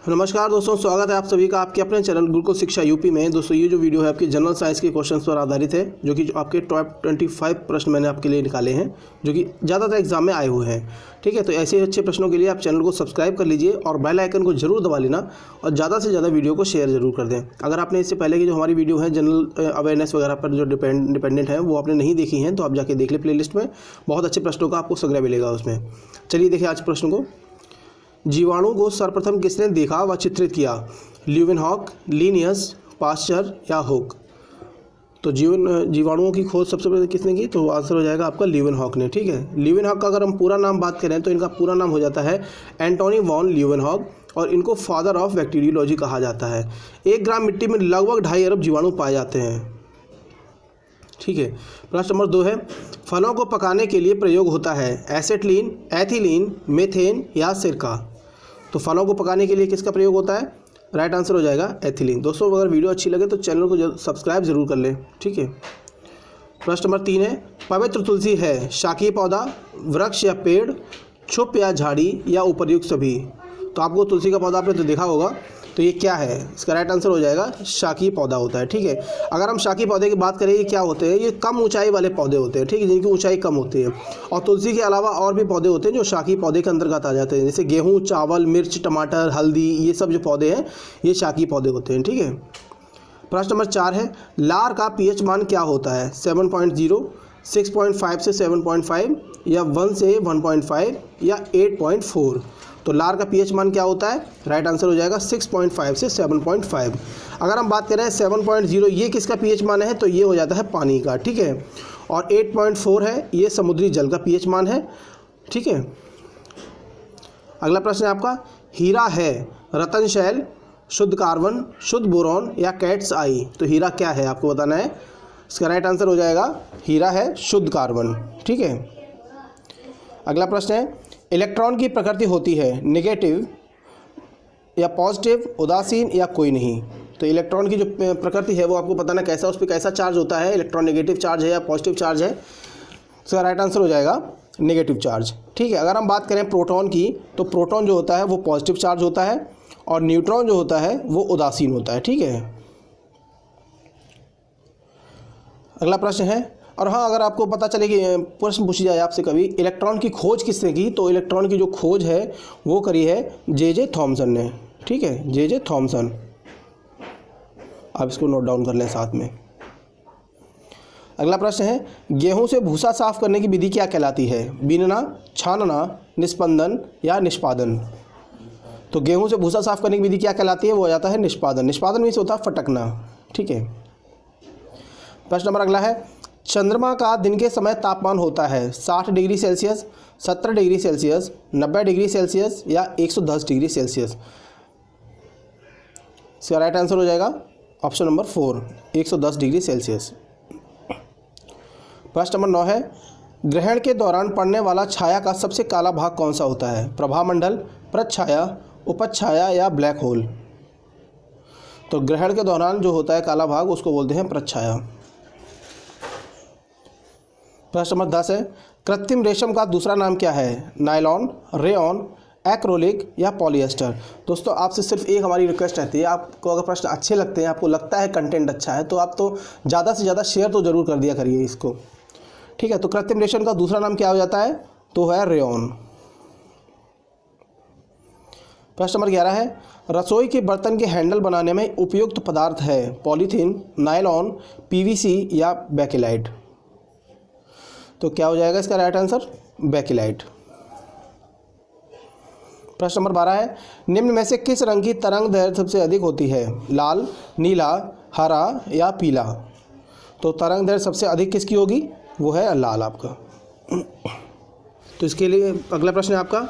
नमस्कार दोस्तों, स्वागत है आप सभी का आपके अपने चैनल गुरुकुल शिक्षा यूपी में। दोस्तों ये जो वीडियो है आपकी जनरल साइंस के क्वेश्चंस पर आधारित है, जो कि आपके टॉप 25 प्रश्न मैंने आपके लिए निकाले हैं, जो कि ज़्यादातर एग्जाम में आए हुए हैं। ठीक है, तो ऐसे अच्छे प्रश्नों के लिए आप चैनल को सब्सक्राइब कर लीजिए और बेल आइकन को जरूर दबा लेना और ज़्यादा से ज़्यादा वीडियो को शेयर जरूर कर दें। अगर आपने इससे पहले की जो हमारी वीडियो है जनरल अवेयरनेस वगैरह पर जो डिपेंडेंट है वो आपने नहीं देखी हैं, तो आप जाके देख ले प्लेलिस्ट में, बहुत अच्छे प्रश्नों का आपको संग्रह मिलेगा उसमें। चलिए देखिए आज प्रश्न को। जीवाणु को सर्वप्रथम किसने देखा व चित्रित किया? ल्यूवेनहॉक, लिनियस, पास्चर या हुक? तो जीवाणुओं की खोज सबसे पहले किसने की? तो आंसर हो जाएगा आपका ल्यूवेनहॉक ने। ठीक है, ल्यूवेनहॉक का अगर हम पूरा नाम बात करें तो इनका पूरा नाम हो जाता है एंटोनी वॉन ल्यूवेनहॉक और इनको फादर ऑफ बैक्टीरियोलॉजी कहा जाता है। 1 ग्राम मिट्टी में लगभग 2.5 अरब जीवाणु पाए जाते हैं। ठीक है, प्रश्न नंबर 2 है, फलों को पकाने के लिए प्रयोग होता है एसेटिलीन, एथिलीन, मेथेन या सिरका? तो फलों को पकाने के लिए किसका प्रयोग होता है? राइट आंसर हो जाएगा एथिलीन। दोस्तों अगर वीडियो अच्छी लगे तो चैनल को सब्सक्राइब जरूर कर लें। ठीक है, प्रश्न नंबर 3 है, पवित्र तुलसी है शाकीय पौधा, वृक्ष या पेड़, छुप या झाड़ी या उपर्युक्त सभी? तो आपको तुलसी का पौधा आपने तो देखा होगा, तो ये क्या है? इसका राइट आंसर हो जाएगा शाकीय पौधा होता है। ठीक है, अगर हम शाकीय पौधे की बात करें, ये क्या होते हैं? ये कम ऊंचाई वाले पौधे होते हैं। ठीक है, जिनकी ऊंचाई कम होती है। और तुलसी के अलावा और भी पौधे होते हैं जो शाकीय पौधे के अंतर्गत आ जाते हैं, जैसे गेहूँ, चावल, मिर्च, टमाटर, हल्दी, ये सब जो पौधे हैं ये शाकीय पौधे होते हैं। ठीक है, प्रश्न नंबर 4 है, लार का पीएच मान क्या होता है? 7.0, 6.5 से 7.5 या 1 से 1.5 या 8.4? तो लार का पीएच मान क्या होता है? राइट आंसर हो जाएगा 6.5 से 7.5। अगर हम बात करें 7.0, ये किसका पीएच मान है? तो ये हो जाता है पानी का। ठीक है, और 8.4 है ये समुद्री जल का पीएच मान है। ठीक है, अगला प्रश्न है आपका, हीरा है रतन शैल, शुद्ध कार्बन, शुद्ध बोरॉन या कैट्स आई? तो हीरा क्या है आपको बताना है। इसका राइट आंसर हो जाएगा हीरा है शुद्ध कार्बन। ठीक है, अगला प्रश्न है, इलेक्ट्रॉन की प्रकृति होती है नेगेटिव या पॉजिटिव, उदासीन या कोई नहीं? तो इलेक्ट्रॉन की जो प्रकृति है वो आपको बताना कैसा, उस पर कैसा चार्ज होता है, इलेक्ट्रॉन नेगेटिव चार्ज है या पॉजिटिव चार्ज है? इसका राइट आंसर हो जाएगा नेगेटिव चार्ज। ठीक है, अगर हम बात करें प्रोटॉन की, तो प्रोटॉन जो होता है वो पॉजिटिव चार्ज होता है और न्यूट्रॉन जो होता है वो उदासीन होता है। ठीक है, अगला प्रश्न है, और हाँ अगर आपको पता चले कि प्रश्न पूछी जाए आपसे कभी इलेक्ट्रॉन की खोज किसने की, तो इलेक्ट्रॉन की जो खोज है वो करी है जे थॉमसन ने। ठीक है, जे थॉमसन, आप इसको नोट डाउन कर लें साथ में। अगला प्रश्न है, गेहूं से भूसा साफ करने की विधि क्या कहलाती है? बीनना, छानना, निस्पंदन या निष्पादन? तो गेहूं से भूसा साफ करने की विधि क्या कहलाती है? वो हो जाता है निष्पादन। निष्पादन मीन्स होता है फटकना। ठीक है, प्रश्न नंबर अगला है, चंद्रमा का दिन के समय तापमान होता है 60 degree Celsius, 70 degree Celsius, 90 degree Celsius या 110 डिग्री सेल्सियस? इसका राइट आंसर हो जाएगा ऑप्शन नंबर 4, 110 डिग्री सेल्सियस। प्रश्न नंबर 9 है, ग्रहण के दौरान पड़ने वाला छाया का सबसे काला भाग कौन सा होता है? प्रभामंडल, प्रच्छाया, उपछाया या ब्लैक होल? तो ग्रहण के दौरान जो होता है काला भाग उसको बोलते हैं प्रच्छाया। प्रश्न नंबर 10 है, कृत्रिम रेशम का दूसरा नाम क्या है? नायलॉन, रेयॉन, एक्रोलिक या पॉलिएस्टर? दोस्तों आपसे सिर्फ एक हमारी रिक्वेस्ट रहती है, आपको अगर प्रश्न अच्छे लगते हैं, आपको लगता है कंटेंट अच्छा है, तो आप तो ज़्यादा से ज़्यादा शेयर तो ज़रूर कर दिया करिए इसको। ठीक है, तो कृत्रिम रेशम का दूसरा नाम क्या हो जाता है? तो है रेयॉन। प्रश्न नंबर 11 है, रसोई के बर्तन के हैंडल बनाने में उपयुक्त पदार्थ है पॉलीथीन, नायलॉन, पीवीसी या बेकेलाइट? तो क्या हो जाएगा इसका राइट आंसर? बेकेलाइट। प्रश्न नंबर 12 है, निम्न में से किस रंग की तरंग दैर्घ्य सबसे अधिक होती है? लाल, नीला, हरा या पीला? तो तरंग दैर्घ्य सबसे अधिक किसकी होगी? वो है लाल आपका। तो इसके लिए अगला प्रश्न है आपका,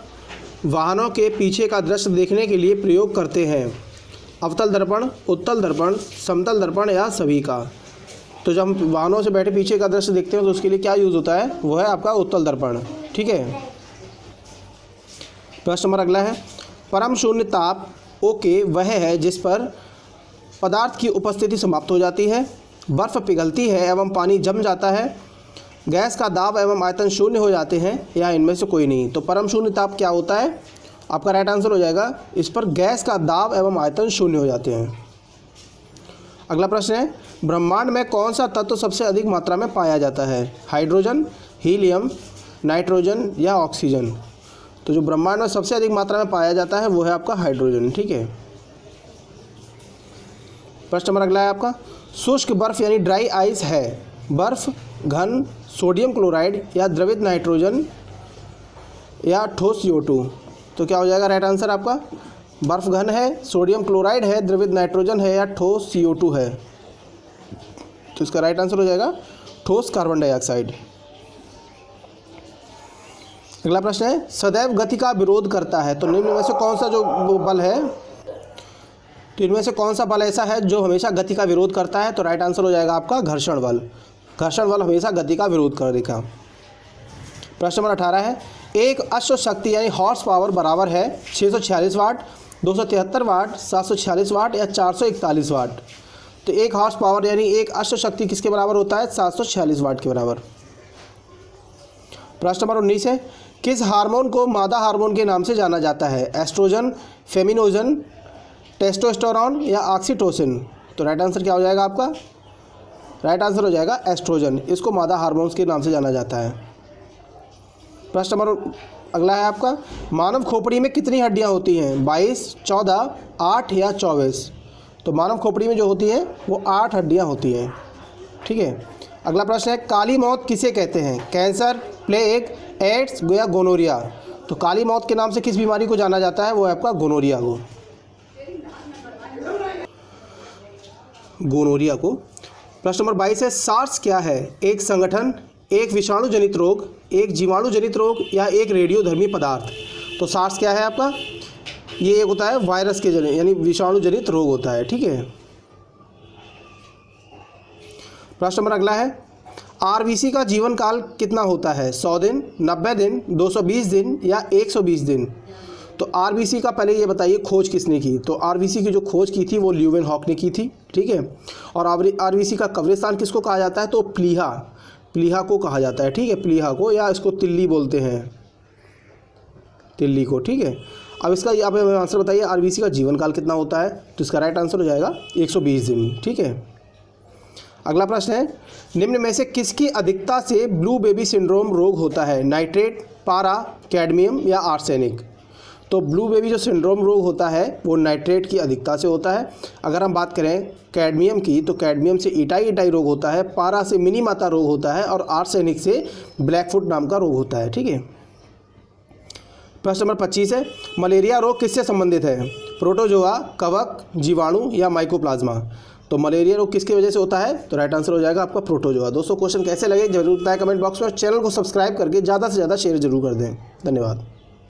वाहनों के पीछे का दृश्य देखने के लिए प्रयोग करते हैं अवतल दर्पण, उत्तल दर्पण, समतल दर्पण या सभी का? तो जब हम वाहनों से बैठे पीछे का दृश्य देखते हैं तो उसके लिए क्या यूज़ होता है? वो है आपका उत्तल दर्पण। ठीक है, प्रश्न नंबर अगला है, परम शून्य ताप ओके वह है जिस पर पदार्थ की उपस्थिति समाप्त हो जाती है, बर्फ़ पिघलती है एवं पानी जम जाता है, गैस का दाब एवं आयतन शून्य हो जाते हैं या इनमें से कोई नहीं? तो परम शून्य ताप क्या होता है? आपका राइट आंसर हो जाएगा इस पर गैस का दाब एवं आयतन शून्य हो जाते हैं। अगला प्रश्न है, ब्रह्मांड में कौन सा तत्व सबसे अधिक मात्रा में पाया जाता है? हाइड्रोजन, हीलियम, नाइट्रोजन या ऑक्सीजन? तो जो ब्रह्मांड में सबसे अधिक मात्रा में पाया जाता है वो है आपका हाइड्रोजन। ठीक है। प्रश्न नंबर अगला है आपका, शुष्क बर्फ यानी ड्राई आइस है बर्फ, घन, सोडियम क्लोराइड या द्रवित नाइट्रोजन या ठोस CO2? तो क्या हो जाएगा राइट आंसर आपका? बर्फ घन है, सोडियम क्लोराइड है, द्रवित नाइट्रोजन है या ठोस CO2 है? तो इसका राइट आंसर हो जाएगा ठोस कार्बन डाइऑक्साइड। अगला प्रश्न है, सदैव गति का विरोध करता है, तो निम्न में से कौन सा जो बल है, तो इनमें से कौन सा बल ऐसा है जो हमेशा गति का विरोध करता है? तो राइट आंसर हो जाएगा आपका घर्षण बल। घर्षण बल हमेशा गति का विरोध करेगा। प्रश्न नंबर 18 है, एक अश्व शक्ति यानी हॉर्स पावर बराबर है 646 वाट, 273 वाट, 746 वाट या 441 वाट? तो एक हॉर्स पावर यानी एक अश्व शक्ति किसके बराबर होता है? 746 वाट के बराबर। प्रश्न नंबर 19 है, किस हार्मोन को मादा हार्मोन के नाम से जाना जाता है? एस्ट्रोजन, फेमिनोजन, टेस्टोस्टेरोन या ऑक्सीटोसिन? तो राइट आंसर क्या हो जाएगा आपका? राइट आंसर हो जाएगा एस्ट्रोजन। इसको मादा हार्मोन्स के नाम से जाना जाता है। प्रश्न नंबर अगला है आपका, मानव खोपड़ी में कितनी हड्डियां होती हैं? 22, 14, 8 या 24? तो मानव खोपड़ी में जो होती हैं वो 8 हड्डियां होती हैं। ठीक है। अगला प्रश्न है, काली मौत किसे कहते हैं? कैंसर, प्लेग, एड्स या गोनोरिया? तो काली मौत के नाम से किस बीमारी को जाना जाता है? वो है आपका गोनोरिया को। गोनोरिया को। प्रश्न नंबर 22 है, सार्स क्या है? एक संगठन, एक विषाणु जनित रोग, एक जीवाणु जनित रोग या एक रेडियोधर्मी पदार्थ? तो सार्स क्या है आपका? ये एक होता है वायरस के जनित यानी विषाणु जनित रोग होता है। ठीक है। प्रश्न नंबर अगला है, RBC का जीवन काल कितना होता है? 100 दिन, 90 दिन, 220 दिन या 120 दिन? तो RBC का पहले ये बताइए खोज किसने की? तो RBC की जो खोज की थी वो ल्यूवेनहॉक ने की थी। ठीक है। और RBC का कब्रिस्तान किसको कहा जाता है? तो प्लीहा को कहा जाता है। ठीक है, प्लीहा को, या इसको तिल्ली बोलते हैं, तिल्ली को। ठीक है। अब इसका आप आंसर बताइए, RBC का जीवन काल कितना होता है? तो इसका राइट आंसर हो जाएगा 120 दिन। ठीक है। अगला प्रश्न है, निम्न में से किसकी अधिकता से ब्लू बेबी सिंड्रोम रोग होता है? नाइट्रेट, पारा, कैडमियम या आर्सेनिक? तो ब्लू बेबी जो सिंड्रोम रोग होता है वो नाइट्रेट की अधिकता से होता है। अगर हम बात करें कैडमियम की, तो कैडमियम से इटाई रोग होता है, पारा से मिनी माता रोग होता है और आर्सेनिक से ब्लैकफुट नाम का रोग होता है। ठीक है। प्रश्न नंबर 25 है, मलेरिया रोग किससे संबंधित है? प्रोटोजोआ, कवक, जीवाणु या माइकोप्लाज्मा? तो मलेरिया रोग किसकी वजह से होता है? तो राइट आंसर हो जाएगा आपका प्रोटोजोआ। दोस्तों क्वेश्चन कैसे लगे जरूर बताएं कमेंट बॉक्स में, और चैनल को सब्सक्राइब करके ज़्यादा से ज़्यादा शेयर जरूर कर दें। धन्यवाद।